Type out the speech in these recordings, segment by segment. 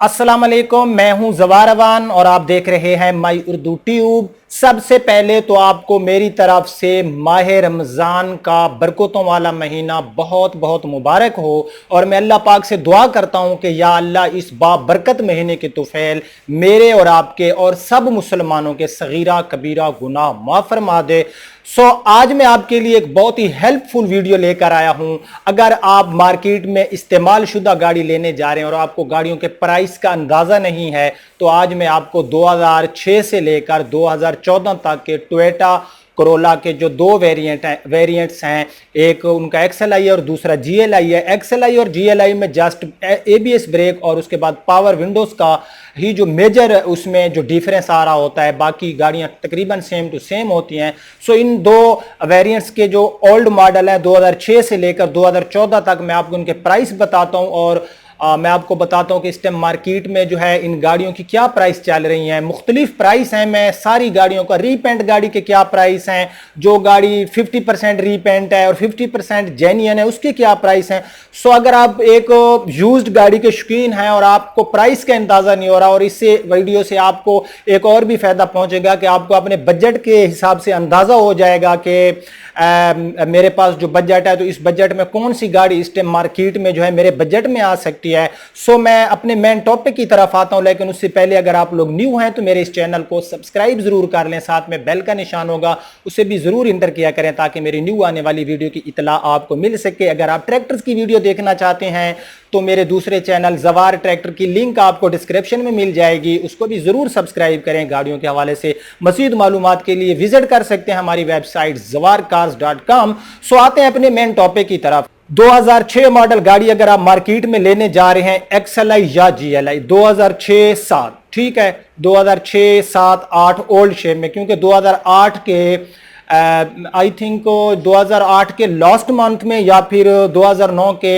अस्सलाम वालेकुम, मैं हूं जवार अवान और आप देख रहे हैं माई उर्दू ट्यूब। सबसे पहले तो आपको मेरी तरफ से माह रमज़ान का बरकतों वाला महीना बहुत बहुत मुबारक हो और मैं अल्लाह पाक से दुआ करता हूं कि या अल्लाह इस बाबरकत महीने के तुफैल मेरे और आपके और सब मुसलमानों के सगीरा कबीरा गुनाह माफ़ फरमा दे। आज मैं आपके लिए एक बहुत ही हेल्पफुल वीडियो लेकर आया हूं। अगर आप मार्केट में इस्तेमाल शुदा गाड़ी लेने जा रहे हैं और आपको गाड़ियों के प्राइस का अंदाजा नहीं है, तो आज मैं आपको 2006 से लेकर 2014 तक के टोयोटा कोरोला के जो दो वेरिएंट्स हैं, एक उनका एक्सएलआई और दूसरा जीएलआई है। एक्सएलआई और जीएलआई में जस्ट एबीएस ब्रेक और उसके बाद पावर विंडोज का ही जो मेजर उसमें जो डिफरेंस आ रहा होता है, बाकी गाड़ियां तकरीबन सेम टू सेम होती हैं। इन दो वेरिएंट्स के जो ओल्ड मॉडल है 2006 से लेकर 2014 तक मैं आपको उनके प्राइस बताता हूं और मैं आपको बताता हूं कि इस टाइम मार्केट में जो है इन गाड़ियों की क्या प्राइस चल रही हैं। मुख्तलिफ प्राइस हैं, मैं सारी गाड़ियों का रीपेंट गाड़ी के क्या प्राइस हैं, जो गाड़ी 50% रीपेंट है और 50% जेन्युइन है उसके क्या प्राइस हैं। अगर आप एक यूज्ड गाड़ी के शौकीन हैं और आपको प्राइस का अंदाजा नहीं हो रहा, और इससे वीडियो से आपको एक और भी फायदा पहुंचेगा कि आपको अपने बजट के हिसाब से अंदाजा हो जाएगा कि मेरे पास जो बजट है तो इस बजट में कौन सी गाड़ी इस टाइम मार्केट में जो है मेरे बजट में आ सकती है। मैं अपने मेन टॉपिक की तरफ आता हूं, लेकिन उससे पहले अगर आप लोग न्यू हैं तो मेरे इस चैनल को सब्सक्राइब जरूर कर लें, साथ में बेल का निशान होगा उसे भी जरूर इंटर किया करें ताकि मेरी न्यू आने वाली वीडियो की इतला आपको मिल सके। अगर आप ट्रैक्टर्स की वीडियो देखना चाहते हैं तो मेरे दूसरे चैनल जवार ट्रैक्टर की लिंक आपको डिस्क्रिप्शन में मिल जाएगी, उसको भी जरूर सब्सक्राइब करें। गाड़ियों के हवाले से मजीद मालूमात के लिए विजिट कर सकते हैं हमारी वेबसाइट zawarcars.com। आते हैं अपने मेन टॉपिक की तरफ। 2006 मॉडल गाड़ी अगर आप मार्केट में लेने जा रहे हैं, एक्सएलआई या जीएलआई 2006-7, ठीक है, 2006-7-8 ओल्ड शेप में, क्योंकि 2008 के आई थिंक 2008 के लास्ट मंथ में या फिर 2009 के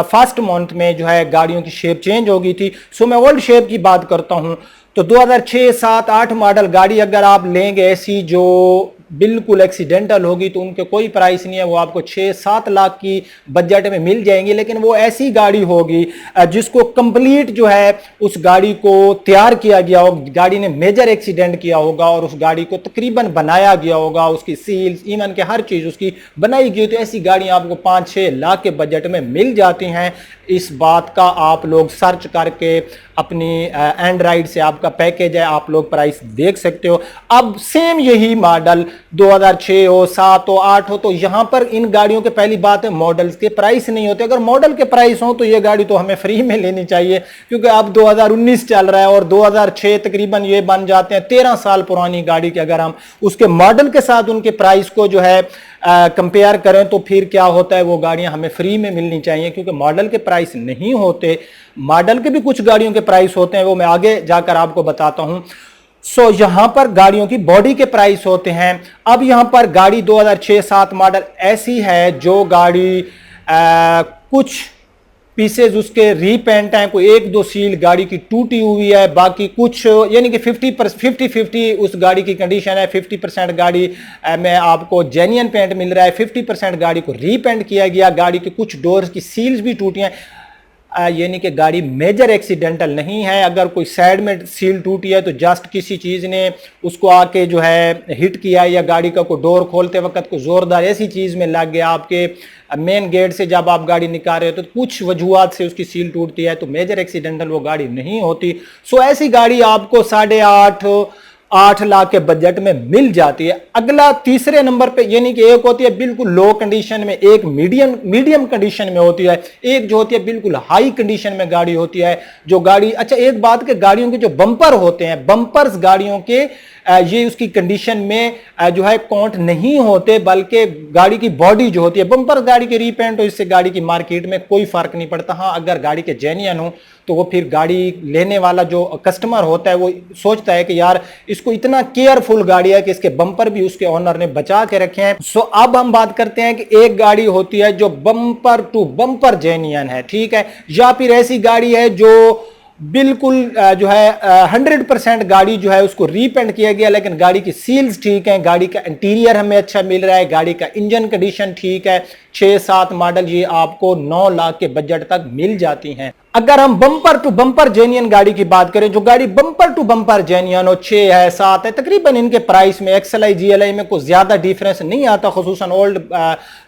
फर्स्ट मंथ में जो है गाड़ियों की शेप चेंज हो गई थी। मैं ओल्ड शेप की बात करता हूं तो 2006-7-8 मॉडल गाड़ी अगर आप लेंगे ऐसी जो बिल्कुल एक्सीडेंटल होगी तो उनके कोई प्राइस नहीं है, वो आपको 6-7 लाख की बजट में मिल जाएंगी। लेकिन वो ऐसी गाड़ी होगी जिसको कंप्लीट जो है उस गाड़ी को तैयार किया गया होगा, गाड़ी ने मेजर एक्सीडेंट किया होगा और उस गाड़ी को तकरीबन बनाया गया होगा, उसकी सील्स इवन के हर चीज उसकी बनाई गई। तो ऐसी गाड़ियां आपको 5-6 लाख के बजट में मिल जाती हैं। इस बात का आप लोग सर्च करके अपनी एंड्रॉइड से आपका पैकेज है, आप लोग प्राइस देख सकते हो। अब सेम यही मॉडल 2006 हो, 7 हो, 8 हो, तो यहां पर इन गाड़ियों के पहली बात है मॉडल्स के प्राइस नहीं होते। अगर मॉडल के प्राइस हो तो ये गाड़ी तो हमें फ्री में लेनी चाहिए, क्योंकि अब 2019 चल रहा है और 2006 तकरीबन ये बन जाते हैं 13 साल पुरानी गाड़ी के। अगर हम उसके मॉडल के साथ उनके प्राइस को जो है कंपेयर करें तो फिर क्या होता है, वो गाड़ियां हमें फ्री में मिलनी चाहिए, क्योंकि मॉडल के प्राइस नहीं होते। मॉडल के भी कुछ गाड़ियों के प्राइस होते हैं, वो मैं आगे जाकर आपको बताता हूं। यहां पर गाड़ियों की बॉडी के प्राइस होते हैं। अब यहां पर गाड़ी 2006-7 मॉडल ऐसी है जो गाड़ी कुछ पीसेज उसके रीपेंट हैं, कोई 1-2 सील गाड़ी की टूटी हुई है, बाकी कुछ यानी कि 50-50 उस गाड़ी की कंडीशन है। 50% गाड़ी में आपको जेन्युइन पेंट मिल रहा है, 50% गाड़ी को रीपेंट किया गया। गाड़ी के कुछ डोर्स की सील्स भी टूटी हैं, यानी कि गाड़ी मेजर एक्सीडेंटल नहीं है। अगर कोई साइड में सील टूटी है तो जस्ट किसी चीज ने उसको आके जो है हिट किया, या गाड़ी का कोई डोर खोलते वक्त कोई जोरदार ऐसी चीज में लग गया, आपके मेन गेट से जब आप गाड़ी निकाल रहे हो तो कुछ वजूहत से उसकी सील टूटती है, तो मेजर एक्सीडेंटल वो गाड़ी नहीं होती। ऐसी गाड़ी आपको 8.5 लाख के बजट में मिल जाती है। अगला तीसरे नंबर पे, यानी कि एक होती है बिल्कुल लो कंडीशन में, एक मीडियम कंडीशन में होती है, एक जो होती है बिल्कुल हाई कंडीशन में गाड़ी होती है। जो गाड़ी, अच्छा एक बात के गाड़ियों के जो बम्पर होते हैं, बम्पर्स गाड़ियों के ये उसकी कंडीशन में जो है काउंट नहीं होते, बल्कि गाड़ी की बॉडी जो होती है, बम्पर गाड़ी के रीपेंट हो, इससे गाड़ी की मार्केट में कोई फर्क नहीं पड़ता। हाँ, अगर गाड़ी के जेन्युइन हो तो वो फिर गाड़ी लेने वाला जो कस्टमर होता है वो सोचता है कि यार इसको इतना केयरफुल गाड़ी है कि इसके बम्पर भी उसके ओनर ने बचा के रखे हैं। अब हम बात करते हैं कि एक गाड़ी होती है जो बम्पर टू बम्पर जेन्युइन है, ठीक है, या फिर ऐसी गाड़ी है जो बिल्कुल जो है 100% गाड़ी जो है उसको रीपेंट किया गया, लेकिन गाड़ी की सील्स ठीक है, गाड़ी का इंटीरियर हमें अच्छा मिल रहा है, गाड़ी का इंजन कंडीशन ठीक है। 6-7 मॉडल ये आपको 9 लाख के बजट तक मिल जाती हैं। अगर हम बम्पर टू बम्पर जेन्युइन गाड़ी की बात करें, जो गाड़ी बम्पर टू बम्पर जेन्युइन हो, 6 है 7 है, तकरीबन इनके प्राइस में XLI GLI में कुछ ज्यादा डिफरेंस नहीं आता। खुसूसन ओल्ड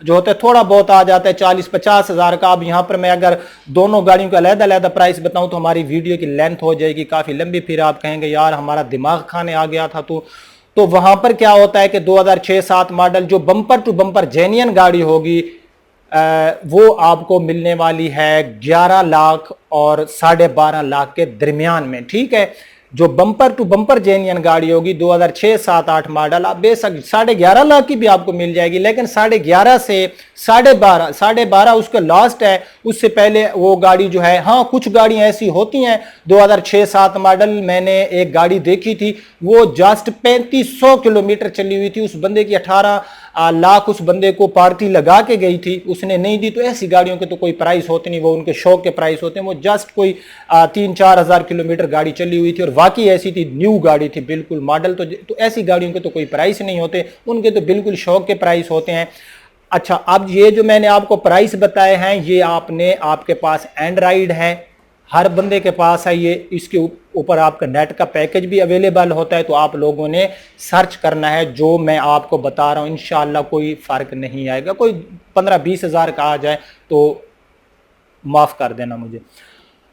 जो होता है थोड़ा बहुत आ जाता है 40-50 हजार का। अब यहां पर मैं अगर दोनों गाड़ियों का अलग अलग प्राइस बताऊं तो हमारी वीडियो की लेंथ हो जाएगी काफी लंबी, फिर आप कहेंगे यार हमारा दिमाग खाने आ गया था। तो वहां पर क्या होता है कि 2006-7 मॉडल जो बम्पर टू बम्पर जेन्युइन गाड़ी होगी वो आपको मिलने वाली है 11 लाख और 12.5 लाख के दरमियान में। ठीक है, जो बम्पर टू बम्पर जेन्युइन गाड़ी होगी 2006-7-8 मॉडल, आप बेशक 11.5 लाख की भी आपको मिल जाएगी, लेकिन 11.5 से 12.5 उसका लास्ट है। उससे पहले वो गाड़ी जो है, हाँ कुछ गाड़ियां ऐसी होती हैं 2006-7 मॉडल, मैंने एक गाड़ी देखी थी वो जस्ट 3500 किलोमीटर चली हुई थी। उस बंदे की 18 लाख उस बंदे को पार्टी लगा के गई थी, उसने नहीं दी। तो ऐसी गाड़ियों के तो कोई प्राइस होते नहीं, वो उनके शौक के प्राइस होते हैं। वो जस्ट कोई 3-4 हजार किलोमीटर गाड़ी चली हुई थी और वाकई ऐसी थी, न्यू गाड़ी थी बिल्कुल मॉडल। तो ऐसी गाड़ियों के तो कोई प्राइस नहीं होते, उनके तो बिल्कुल शौक के प्राइस होते हैं। अच्छा, अब ये जो मैंने आपको प्राइस बताए हैं ये आपके पास एंड्रॉइड है, हर बंदे के पास है ये। इसके ऊपर आपका नेट का पैकेज भी अवेलेबल होता है, तो आप लोगों ने सर्च करना है। जो मैं आपको बता रहा हूं इंशाल्लाह कोई फर्क नहीं आएगा। कोई 15-20 हजार का आ जाए तो माफ कर देना मुझे।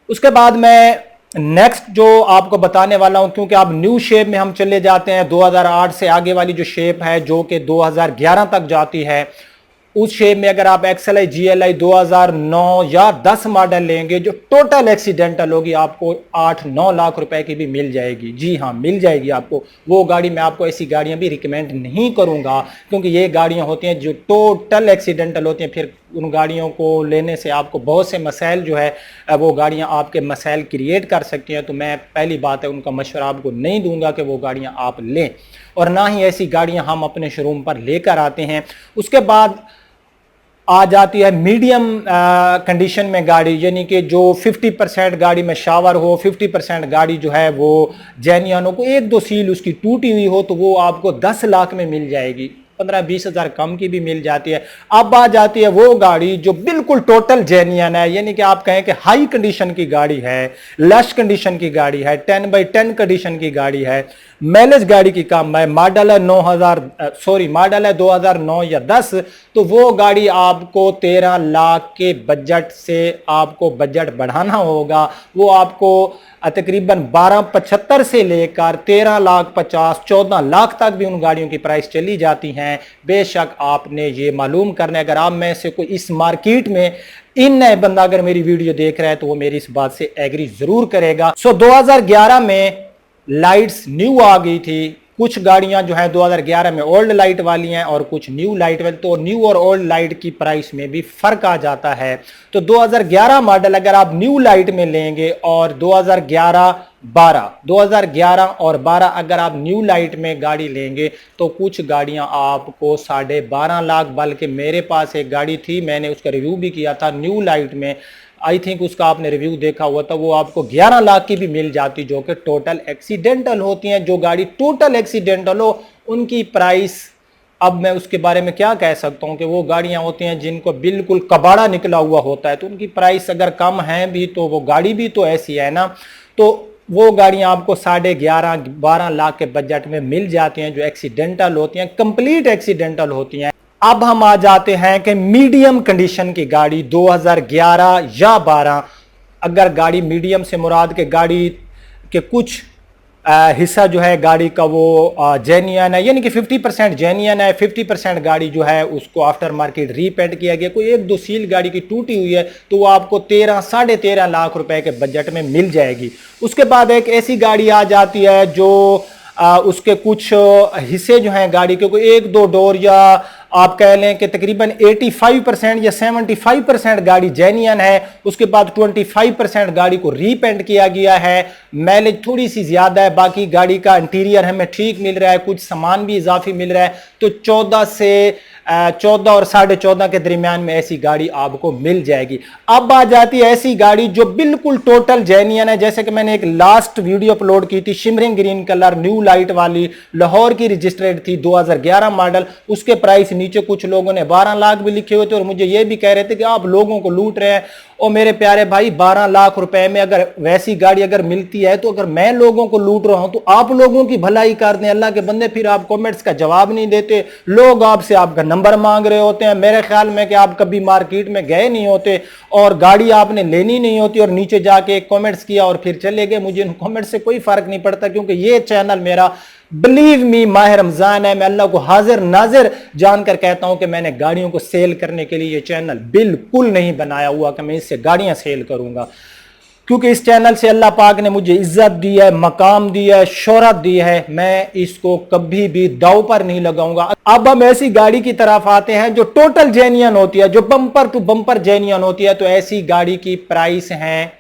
उसके बाद मैं नेक्स्ट जो आपको बताने वाला हूं, क्योंकि आप न्यू शेप में हम चले जाते हैं, 2008 से आगे वाली जो शेप है जो कि 2011 तक जाती है, उस शेप में अगर आप XLI GLI 2009 या 10 मॉडल लेंगे जो टोटल एक्सीडेंटल होगी, आपको 8-9 लाख रुपए की भी मिल जाएगी। जी हाँ, मिल जाएगी आपको वो गाड़ी। मैं आपको ऐसी गाड़ियां भी रिकमेंड नहीं करूंगा, क्योंकि ये गाड़ियां होती हैं जो टोटल एक्सीडेंटल होती हैं। फिर उन गाड़ियों को लेने से आपको बहुत से मसाइल जो है वो गाड़ियां आपके मसाइल क्रिएट कर सकती हैं। तो मैं पहली बात है उनका मशवरा आपको नहीं दूंगा कि वो गाड़ियां आप लें, और ना ही ऐसी गाड़ियां हम अपने शोरूम पर लेकर आते हैं। उसके बाद आ जाती है मीडियम कंडीशन में गाड़ी, यानी कि जो 50% गाड़ी में शावर हो, 50% गाड़ी जो है वो जेन्युइन हो, कोई 1-2 सील उसकी टूटी हुई हो, तो वो आपको 10 लाख में मिल जाएगी। 15-20 हजार कम की भी मिल जाती है। अब आ जाती है वो गाड़ी जो बिल्कुल टोटल जेन्युइन है, यानी कि आप कहें कि हाई कंडीशन की गाड़ी है, लश कंडीशन की गाड़ी है, 10/10 कंडीशन की गाड़ी है, माइलेज गाड़ी की कम है, मॉडल है 2009 या 10, तो वो गाड़ी आपको 13 लाख के बजट से आपको बजट बढ़ाना होगा। वो आपको तकरीबन 12.75 से लेकर 13,50,14 लाख तक भी उन गाड़ियों की प्राइस चली जाती हैं। बेशक आपने ये मालूम करना है। अगर आप में से कोई इस मार्केट में इन नए बंदा अगर मेरी वीडियो देख रहा है तो वो मेरी इस बात से एग्री जरूर करेगा। 2011 में लाइट्स न्यू आ गई थी। कुछ गाड़ियां जो है 2011 में ओल्ड लाइट वाली हैं और कुछ न्यू लाइट वाली, तो न्यू और ओल्ड लाइट की प्राइस में भी फर्क आ जाता है। तो 2011 मॉडल अगर आप न्यू लाइट में लेंगे और 2011 और 12 अगर आप न्यू लाइट में गाड़ी लेंगे तो कुछ गाड़ियां आपको 12.5 लाख, बल्कि मेरे पास एक गाड़ी थी, मैंने उसका रिव्यू भी किया था न्यू लाइट में, आई थिंक उसका आपने रिव्यू देखा हुआ था, वो आपको 11 लाख की भी मिल जाती, जो कि टोटल एक्सीडेंटल होती हैं। जो गाड़ी टोटल एक्सीडेंटल हो उनकी प्राइस, अब मैं उसके बारे में क्या कह सकता हूं कि वो गाड़ियां होती हैं जिनको बिल्कुल कबाड़ा निकला हुआ होता है, तो उनकी प्राइस अगर कम है भी तो वो गाड़ी भी तो ऐसी है ना। तो वो गाड़ियां आपको 11.5-12 लाख के बजट में मिल जाती हैं जो एक्सीडेंटल होती हैं, कंप्लीट एक्सीडेंटल होती हैं। अब हम आ जाते हैं कि मीडियम कंडीशन की गाड़ी 2011 या 12, अगर गाड़ी मीडियम से मुराद के गाड़ी के कुछ हिस्सा जो है गाड़ी का वो जेन्युइन है, यानी कि 50% जेन्युइन है, 50% गाड़ी जो है उसको आफ्टर मार्केट रीपेंट किया गया, कोई 1-2 सील गाड़ी की टूटी हुई है, तो वो आपको 13-13.5 लाख रुपए के बजट में मिल जाएगी। उसके बाद एक ऐसी गाड़ी आ जाती है जो उसके कुछ हिस्से जो हैं गाड़ी के, कोई 1-2 डोर या आप कह लें कि तकरीबन 85% या 75% गाड़ी जेन्युइन है। उसके बाद 25% गाड़ी को रीपेंट किया गया है, माइलेज थोड़ी सी ज्यादा है, बाकी गाड़ी का इंटीरियर हमें ठीक मिल रहा है, कुछ सामान भी इजाफी मिल रहा है, तो 14 और 14.5 के दरमियान में ऐसी गाड़ी आपको मिल जाएगी। अब आ जाती है ऐसी गाड़ी जो बिल्कुल टोटल जेन्युइन है, जैसे कि मैंने एक लास्ट वीडियो अपलोड की थी, shimmering green colour new light वाली, लाहौर की रजिस्टर्ड थी, 2011 मॉडल, उसके प्राइस नीचे कुछ लोगों ने 12 लाख भी लिखे हुए थे और मुझे ये भी कह रहे थे कि आप लोगों को लूट रहे हैं। और मेरे प्यारे भाई, 12 लाख रुपए में अगर वैसी गाड़ी अगर मिलती है तो अगर मैं लोगों को लूट रहा हूं तो आप लोगों की भलाई कर दें अल्लाह के बंदे। फिर आप कमेंट्स का जवाब नहीं देते, लोग आपसे आपका नंबर मांग रहे होते हैं। मेरे ख्याल में कि आप कभी मार्केट में गए नहीं होते और गाड़ी आपने लेनी नहीं होती और नीचे जाके कमेंट्स किया और फिर चले गए। मुझे उन कमेंट्स से कोई फर्क नहीं पड़ता, क्योंकि ये चैनल मेरा, बिलीव मी, माह रमजान है। मैं अल्लाह को हाजिर नाजिर जानकर कहता हूं कि मैंने गाड़ियों को सेल करने के लिए ये चैनल बिल्कुल नहीं बनाया हुआ कि मैं इससे गाड़ियां सेल करूंगा, क्योंकि इस चैनल से अल्लाह पाक ने मुझे इज्जत दी है, मकाम दिया है, शोहरत दी है। मैं इसको कभी भी दांव पर नहीं लगाऊंगा। अब हम ऐसी गाड़ी की तरफ आते हैं जो टोटल जेन्युइन होती है, जो बम्पर टू बम्पर जेन्युइन होती है। तो ऐसी गाड़ी की प्राइस है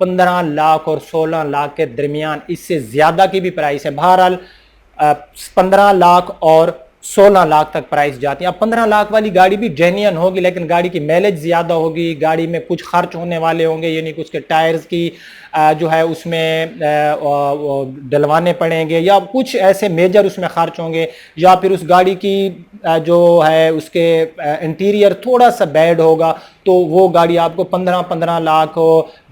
15 लाख और 16 लाख के दरमियान, इससे ज्यादा की भी प्राइस है। बहरहाल 15 लाख और 16 लाख तक प्राइस जाती है। अब 15 लाख वाली गाड़ी भी जेन्युइन होगी, लेकिन गाड़ी की माइलेज ज्यादा होगी, गाड़ी में कुछ खर्च होने वाले होंगे, यानी कि उसके टायर्स की जो है उसमें डलवाने पड़ेंगे, या कुछ ऐसे मेजर उसमें खर्च होंगे, या फिर उस गाड़ी की जो है उसके इंटीरियर थोड़ा सा बैड होगा, तो वो गाड़ी आपको 15 लाख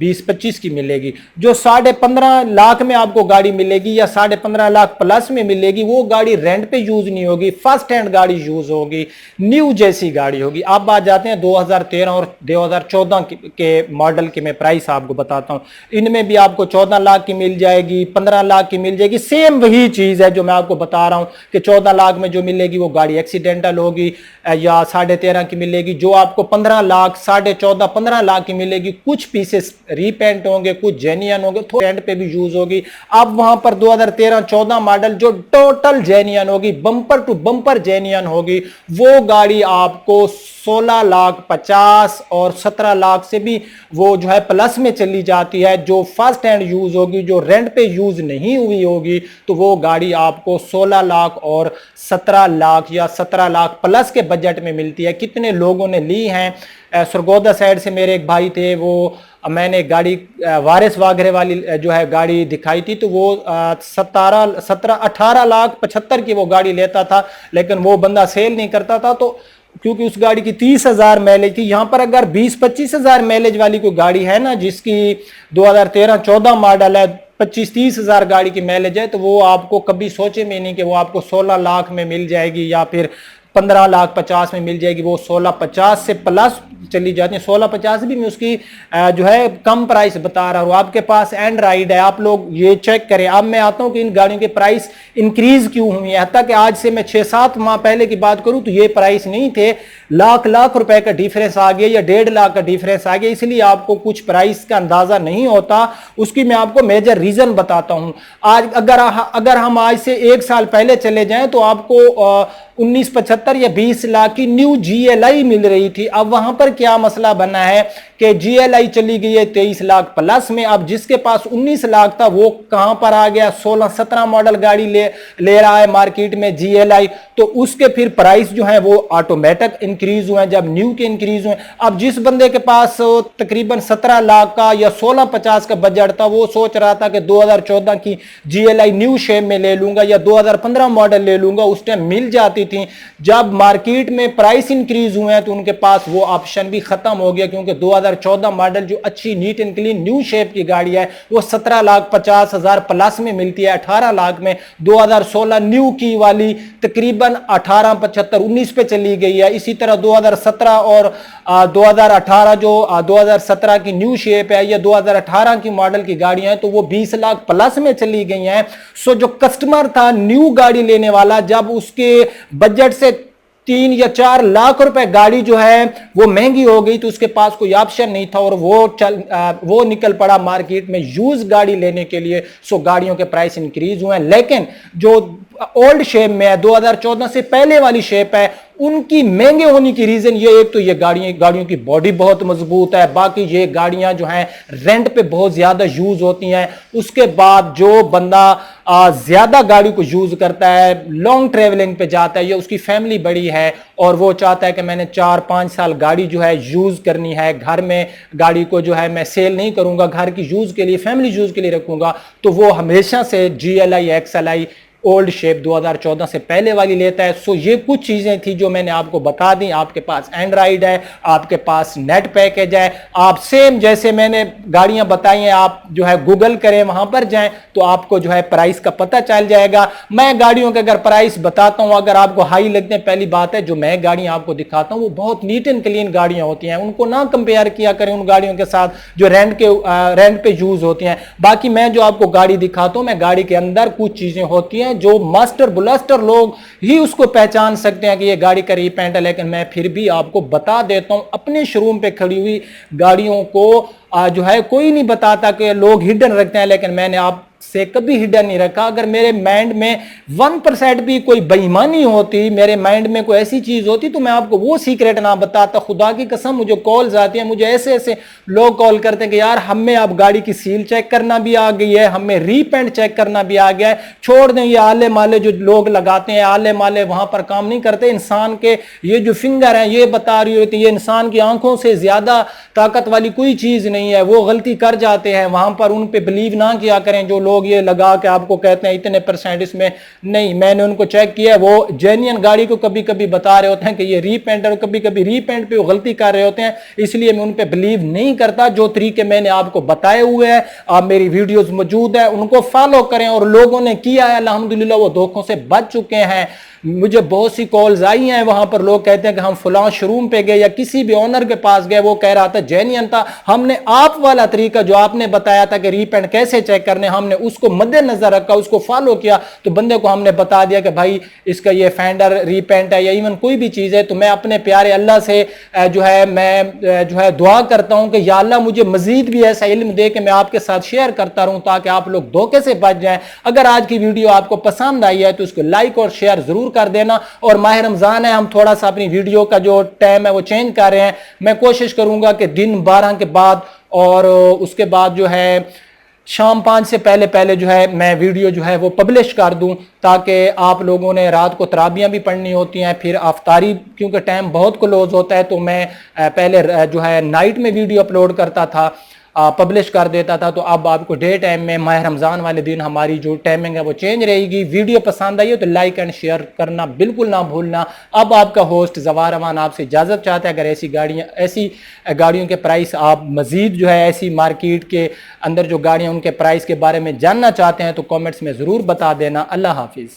20-25 की मिलेगी। जो 15.5 लाख में आपको गाड़ी मिलेगी या 15.5 लाख प्लस में मिलेगी, वो गाड़ी रेंट पे यूज नहीं होगी, फर्स्ट हैंड गाड़ी यूज होगी, न्यू जैसी गाड़ी होगी। अब बात जाते हैं 2013 और 2014 के मॉडल के मैं प्राइस आपको बताता हूं। इनमें भी आपको 14 लाख की मिल जाएगी, 15 लाख की मिल जाएगी। सेम वही चीज है जो मैं आपको बता रहा हूं कि 14 लाख में जो मिलेगी वो गाड़ी एक्सीडेंटल होगी, या 13.5 की मिलेगी। जो आपको 15 लाख 14.5 15 लाख की मिलेगी, कुछ पीसेस रीपेंट होंगे, कुछ जेन्युइन होंगे, थोड़े रेंट पे भी यूज होगी। अब वहां पर 2013-14 मॉडल जो टोटल जेन्युइन होगी, बम्पर टू बम्पर जेन्युइन होगी, वो गाड़ी आपको 16 लाख 50 और 17 लाख से भी वो जो है प्लस में चली जाती है। जो फर्स्ट हैंड यूज होगी, जो रेंट पे यूज नहीं हुई होगी, तो वो गाड़ी आपको 16 लाख और 17 लाख या 17 लाख प्लस के बजट में मिलती है। कितने लोगों ने ली हैं? सरगोदा साइड से मेरे एक भाई थे, वो मैंने गाड़ी वारिस वागरे वाली जो है गाड़ी दिखाई थी, तो वो 18 लाख 75 की वो गाड़ी लेता था, लेकिन वो बंदा सेल नहीं करता था। तो क्योंकि उस गाड़ी की 30,000 माइलेज थी। यहां पर अगर 20-25 हजार माइलेज वाली कोई गाड़ी है ना, जिसकी 2013-14 मॉडल है, 25-30 हजार गाड़ी की माइलेज है, तो वो आपको कभी सोचे में नहीं कि वो आपको 16 लाख में मिल जाएगी या फिर 15 लाख 50 में मिल जाएगी। वो 16-50 से प्लस चली जाती है। 16-50 भी मैं उसकी जो है कम प्राइस बता रहा हूं। आपके पास एंड्राइड है, आप लोग ये चेक करें। अब मैं आता हूं कि इन गाड़ियों के प्राइस इंक्रीज क्यों हुई है। हत्ता कि आज से मैं 6-7 माह पहले की बात करूं तो ये प्राइस नहीं थे, लाख रुपए का डिफरेंस आ गया या 1.5 लाख का डिफरेंस आ गया, इसलिए आपको कुछ प्राइस का अंदाजा नहीं होता। उसकी मैं आपको मेजर रीजन बताता हूं। आज अगर हम आज से 1 साल पहले चले जाएं तो आपको 1975 या 20 लाख की न्यू GLI मिल रही थी। अब वहां पर क्या मसला बना है कि GLI चली गई है 23 लाख प्लस में। अब जिसके पास 19 लाख था वो कहां पर आ गया? 16-17 मॉडल गाड़ी ले रहा है मार्केट में GLI। तो उसके फिर प्राइस जो है वो ऑटोमेटिक इंक्रीज हुए जब न्यू के इंक्रीज हुए। अब जिस बंदे के पास तकरीबन 17 लाख का या 16-50 का बजट था, वो सोच रहा था कि 2014 की GLI न्यू शेप में ले लूंगा या 2015 मॉडल ले लूंगा, उस टाइम मिल जाती थी। जब मार्केट में प्राइस इंक्रीज हुए हैं तो उनके पास वो ऑप्शन भी खत्म हो गया, क्योंकि 2014 मॉडल जो अच्छी neat and clean new shape की गाड़ी है वो 17,50,000 प्लस में मिलती है, 18 लाख में। 2016 न्यू की वाली तकरीबन 18,75-19 पे चली गई है। इसी तरह 2017 और 2018 जो 2017 की न्यू शेप है या 2018 की मॉडल की गाड़ियां हैं तो वो 20 लाख प्लस में चली गई हैं। सो जो कस्टमर था न्यू गाड़ी लेने वाला, जब उसके बजट से 3 या 4 लाख रुपए गाड़ी जो है वो महंगी हो गई, तो उसके पास कोई ऑप्शन नहीं था और वो निकल पड़ा मार्केट में यूज गाड़ी लेने के लिए। सो गाड़ियों के प्राइस इंक्रीज हुए हैं। लेकिन जो ओल्ड शेप में है, 2014 से पहले वाली शेप है, उनकी महंगे होने की रीजन ये, एक तो ये गाड़ियों की बॉडी बहुत मजबूत है, बाकी ये गाड़ियां जो हैं रेंट पे बहुत ज्यादा यूज होती हैं। उसके बाद जो बंदा ज्यादा गाड़ी को यूज करता है, लॉन्ग ट्रेवलिंग पे जाता है, या उसकी फैमिली बड़ी है और वो चाहता है कि मैंने 4-5 साल गाड़ी जो है यूज करनी है, घर में गाड़ी को जो है मैं सेल नहीं करूंगा, घर की यूज के लिए, फैमिली यूज के लिए रखूंगा, तो वो हमेशा से GLI XLI ओल्ड शेप 2014 से पहले वाली लेता है। सो ये कुछ चीजें थी जो मैंने आपको बता दी। आपके पास एंड्रॉइड है, आपके पास नेट पैकेज है, आप सेम जैसे मैंने गाड़ियां बताई हैं आप जो है गूगल करें, वहां पर जाएं तो आपको जो है प्राइस का पता चल जाएगा। मैं गाड़ियों के अगर प्राइस बताता हूं, अगर आपको हाई लगते हैं, पहली बात है जो मैं गाड़ियां आपको दिखाता हूं वो बहुत नीट एंड क्लीन गाड़ियां होती हैं, उनको ना कंपेयर किया करें उन गाड़ियों के साथ जो रेंट पे यूज होती हैं। बाकी मैं जो आपको गाड़ी दिखाता हूं, मैं गाड़ी के अंदर कुछ चीजें होती हैं जो मास्टर बुलास्टर लोग ही उसको पहचान सकते हैं कि ये गाड़ी का रीपेंट है, लेकिन मैं फिर भी आपको बता देता हूं अपने शोरूम पे खड़ी हुई गाड़ियों को जो है कोई नहीं बताता कि लोग हिडन रखते हैं, लेकिन मैंने आप से कभी हिडन नहीं रखा। अगर मेरे माइंड में 1% भी कोई बेईमानी होती, मेरे माइंड में कोई ऐसी चीज होती तो मैं आपको वो सीक्रेट ना बताता। खुदा की कसम मुझे कॉल्स आती हैं, मुझे ऐसे ऐसे लोग कॉल करते हैं कि यार हमें अब गाड़ी की सील चेक करना भी आ गई है, हमें रीपेंट चेक करना भी आ गया है, छोड़ दें ये आले माले जो लोग लगाते हैं, आले माले वहां पर काम नहीं करते। इंसान के ये जो फिंगर है ये बता रही होती है, ये इंसान की आंखों से ज्यादा ताकत वाली कोई चीज नहीं है, वो गलती कर जाते हैं वहां पर, उन पे बिलीव ना किया करें जो लोग ये लगा के आपको कहते हैं इतने % इसमें नहीं। मैंने उनको चेक किया, वो जेन्युइन गाड़ी को कभी कभी बता रहे होते हैं कि ये रीपेंट, और कभी कभी रीपेंट पे वो गलती कर रहे होते हैं, इसलिए मैं उन पे बिलीव नहीं करता। जो तरीके मैंने आपको बताए हुए हैं, आप मेरी वीडियोस मौजूद है, उनको फॉलो करें, और लोगों ने किया है अल्हम्दुलिल्लाह वो धोखों से बच चुके हैं। मुझे बहुत सी कॉल्स आई हैं, वहां पर लोग कहते हैं कि हम फलां शोरूम पे गए या किसी भी ओनर के पास गए, वो कह रहा था जेन्युइन था, हमने आप वाला तरीका जो आपने बताया था कि रीपेंट कैसे चेक करने, हमने उसको मद्देनजर रखा, उसको फॉलो किया, तो बंदे को हमने बता दिया कि भाई इसका ये फेंडर रीपेंट है या इवन कोई भी चीज है। तो मैं अपने प्यारे अल्लाह से जो है मैं जो है दुआ करता हूं कि या अल्लाह मुझे मजीद भी ऐसा इल्म दे कि मैं आपके साथ शेयर करता रहूं, ताकि आप लोग धोखे से बच जाएं। अगर आज की वीडियो आपको पसंद आई है तो उसको लाइक और शेयर जरूर कर देना। और माह रमजान है, हम थोड़ा सा अपनी वीडियो का जो टाइम है वो चेंज कर रहे हैं। मैं कोशिश करूंगा कि दिन 12 के बाद और उसके बाद जो है शाम 5 से पहले पहले जो है मैं वीडियो जो है वो पब्लिश कर दूं, ताकि आप लोगों ने रात को तराबियां भी पढ़नी होती हैं, फिर अफ्तारी क्योंकि टाइम बहुत क्लोज होता है, तो मैं पहले जो है नाइट में वीडियो अपलोड करता था, पब्लिश कर देता था। तो अब आपको डे टाइम में माह रमजान वाले दिन हमारी जो टाइमिंग है वो चेंज रहेगी। वीडियो पसंद आई हो तो लाइक एंड शेयर करना बिल्कुल ना भूलना। अब आपका होस्ट ज़वार अमान आपसे इजाज़त चाहता है। अगर ऐसी गाड़ियों के प्राइस आप मजीद जो है ऐसी मार्केट के अंदर जो गाड़ियाँ उनके प्राइस के बारे में जानना चाहते हैं तो कॉमेंट्स में ज़रूर बता देना। अल्लाह हाफिज़।